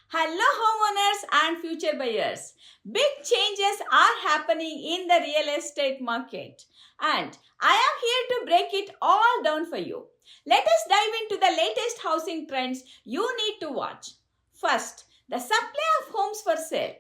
Hello homeowners and future buyers. Big changes are happening in the real estate market and I am here to break it all down for you. Let us dive into the latest housing trends you need to watch. First, the supply of homes for sale.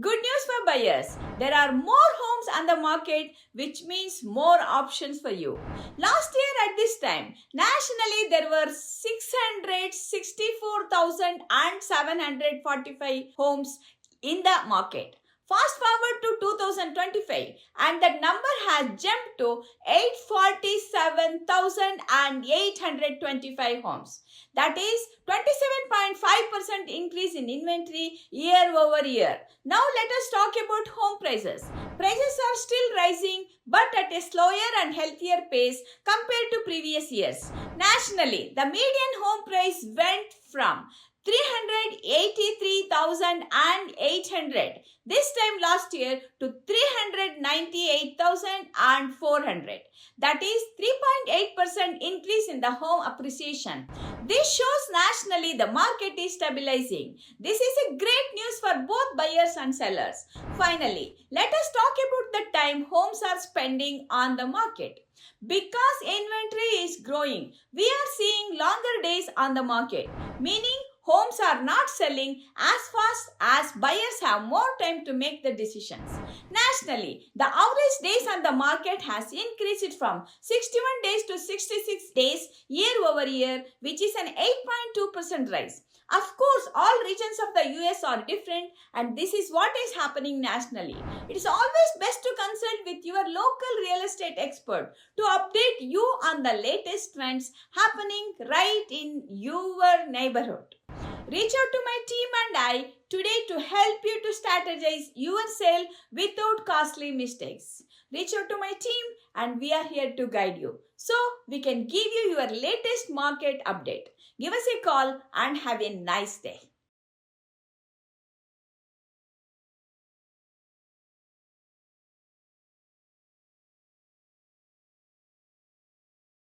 Good news for buyers. There are more homes on the market, which means more options for you. Last year at this time, nationally there were 664,745 homes in the market. Fast forward to 2025 and that number has jumped to 847,825 homes. That is 27.5% increase in inventory year over year. Now let us talk about home prices. Prices are still rising but at a slower and healthier pace compared to previous years. Nationally, the median home price went from 383,800 this time last year to 398,400. That is 3.8% increase in the home appreciation. This shows nationally the market is stabilizing. This is a great news for both buyers and sellers. Finally, let us talk about the time homes are spending on the market. Because inventory is growing, we are seeing longer days on the market, meaning homes are not selling as fast as buyers have more time to make the decisions. Nationally, the average days on the market has increased from 61 days to 66 days year over year, which is an 8.2% rise. Of course, all regions of the US are different and this is what is happening nationally. It is always best to consult with your local real estate expert to update you on the latest trends happening right in your neighborhood. Reach out to my team and I today to help you to strategize your sale without costly mistakes. Reach out to my team and we are here to guide you so we can give you your latest market update. Give us a call and have a nice day.